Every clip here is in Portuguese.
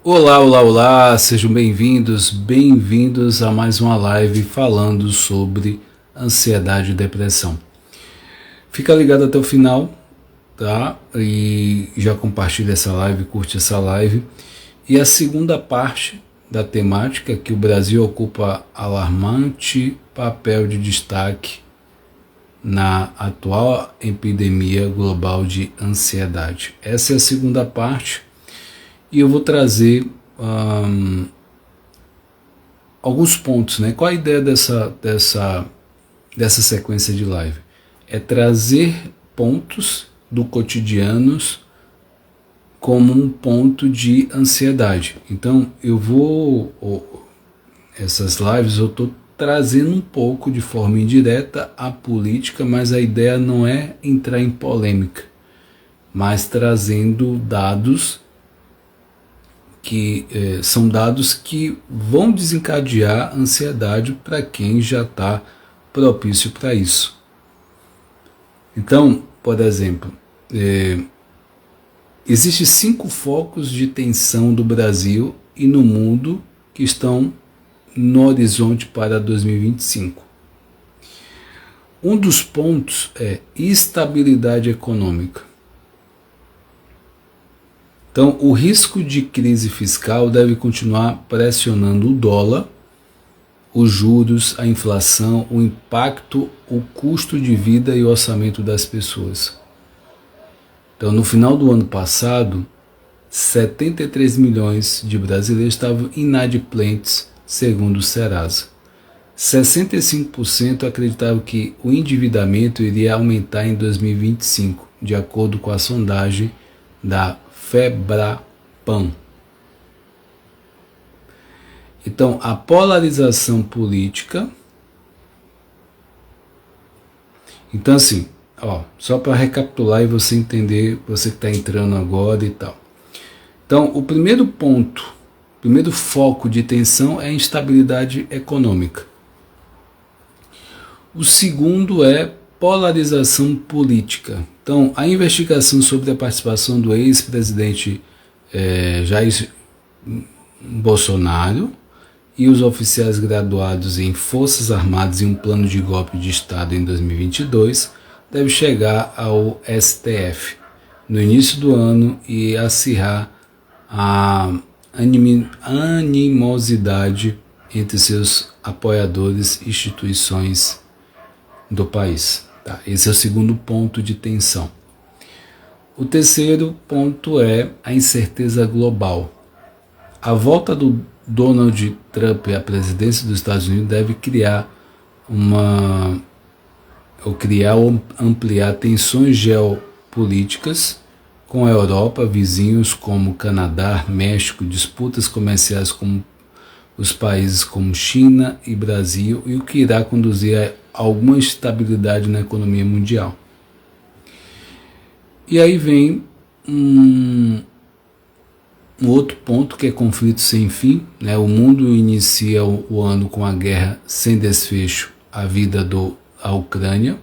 Olá, olá, olá, sejam bem-vindos a mais uma live falando sobre ansiedade e depressão. Fica ligado até o final, tá? E já compartilha essa live, curte essa live. E a segunda parte da temática, que o Brasil ocupa alarmante papel de destaque na atual epidemia global de ansiedade. Essa é a segunda parte. E eu vou trazer alguns pontos, né? Qual a ideia dessa sequência de live? É trazer pontos do cotidiano como um ponto de ansiedade. Então, essas lives eu estou trazendo um pouco de forma indireta a política, mas a ideia não é entrar em polêmica, mas trazendo dados que são dados que vão desencadear ansiedade para quem já está propício para isso. Então, por exemplo, existem 5 focos de tensão do Brasil e no mundo que estão no horizonte para 2025. Um dos pontos é estabilidade econômica. Então, o risco de crise fiscal deve continuar pressionando o dólar, os juros, a inflação, o impacto, o custo de vida e o orçamento das pessoas. Então, no final do ano passado, 73 milhões de brasileiros estavam inadimplentes, segundo o Serasa. 65% acreditavam que o endividamento iria aumentar em 2025, de acordo com a sondagem da Febraban. Então, a polarização política. Então, assim, só para recapitular e você entender, você que está entrando agora e tal. Então, o primeiro ponto, o primeiro foco de tensão é a instabilidade econômica. O segundo é polarização política. Então, a investigação sobre a participação do ex-presidente Jair Bolsonaro e os oficiais graduados em Forças Armadas em um plano de golpe de Estado em 2022 deve chegar ao STF no início do ano e acirrar a animosidade entre seus apoiadores e instituições do país. Tá, esse é o segundo ponto de tensão. O terceiro ponto é a incerteza global. A volta do Donald Trump à presidência dos Estados Unidos deve ou ampliar tensões geopolíticas com a Europa, vizinhos como Canadá, México, disputas comerciais com os países como China e Brasil, e o que irá conduzir a alguma instabilidade na economia mundial. E aí vem um outro ponto, que é conflito sem fim, né? O mundo inicia o ano com a guerra sem desfecho, a vida da Ucrânia,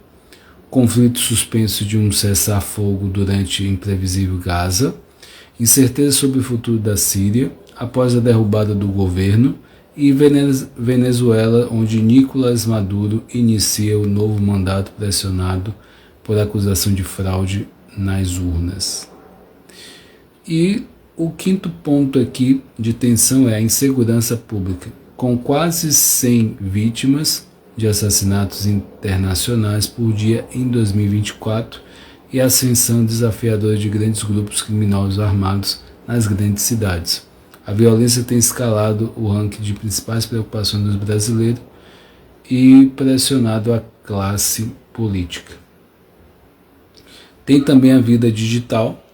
conflito suspenso de um cessar-fogo durante imprevisível Gaza, incerteza sobre o futuro da Síria após a derrubada do governo, e Venezuela, onde Nicolás Maduro inicia o novo mandato pressionado por acusação de fraude nas urnas. E o quinto ponto aqui de tensão é a insegurança pública, com quase 100 vítimas de assassinatos internacionais por dia em 2024 e a ascensão desafiadora de grandes grupos criminosos armados nas grandes cidades. A violência tem escalado o ranking de principais preocupações dos brasileiros e pressionado a classe política. Tem também a vida digital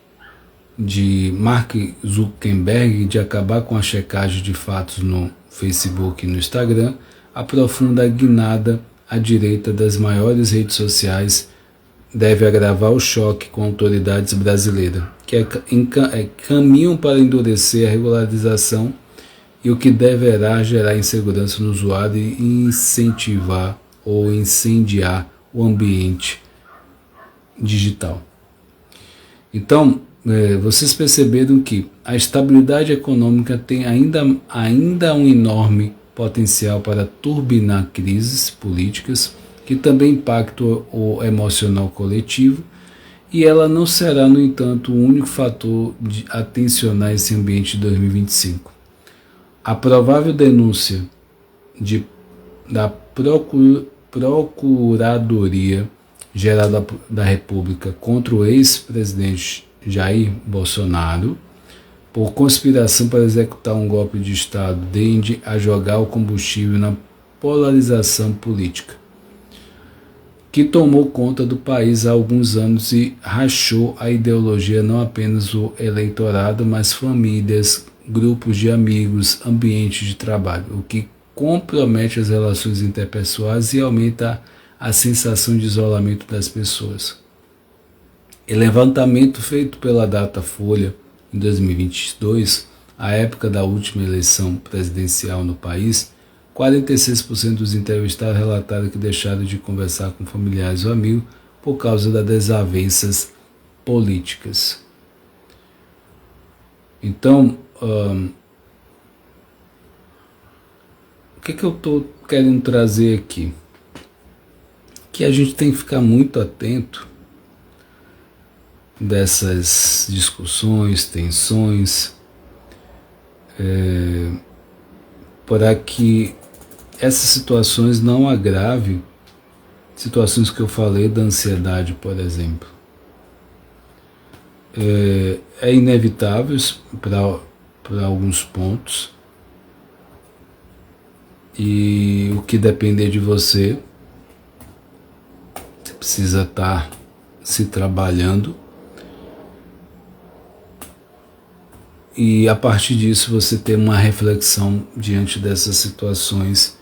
de Mark Zuckerberg de acabar com a checagem de fatos no Facebook e no Instagram, aprofunda a guinada à direita das maiores redes sociais, deve agravar o choque com autoridades brasileiras, que caminham para endurecer a regularização e o que deverá gerar insegurança no usuário e incentivar ou incendiar o ambiente digital. Então, vocês perceberam que a estabilidade econômica tem ainda um enorme potencial para turbinar crises políticas, que também impactam o emocional coletivo, e ela não será, no entanto, o único fator de atencionar esse ambiente de 2025. A provável denúncia da Procuradoria Geral da República contra o ex-presidente Jair Bolsonaro por conspiração para executar um golpe de Estado tende a jogar o combustível na polarização política, que tomou conta do país há alguns anos e rachou a ideologia não apenas o eleitorado, mas famílias, grupos de amigos, ambientes de trabalho, o que compromete as relações interpessoais e aumenta a sensação de isolamento das pessoas. O levantamento feito pela Datafolha em 2022, à época da última eleição presidencial no país, 46% dos entrevistados relataram que deixaram de conversar com familiares ou amigos por causa das desavenças políticas. Então, o que eu estou querendo trazer aqui? Que a gente tem que ficar muito atento dessas discussões, tensões, para que essas situações não agravem situações que eu falei da ansiedade, por exemplo. É inevitável para alguns pontos, e o que depender de você, você precisa estar se trabalhando, e a partir disso você ter uma reflexão diante dessas situações,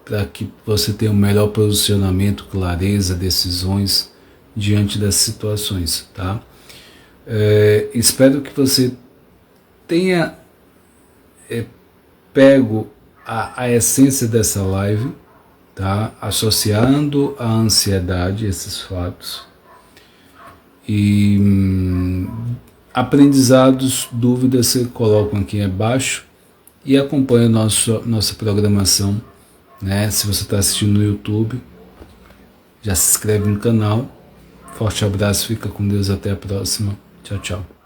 para que você tenha um melhor posicionamento, clareza, decisões diante dessas situações, tá? Espero que você tenha pego a essência dessa live, tá? Associando a ansiedade, esses fatos, e aprendizados, dúvidas, você colocam aqui abaixo e acompanha nossa programação, né? Se você está assistindo no YouTube, já se inscreve no canal. Forte abraço, fica com Deus, até a próxima. Tchau, tchau.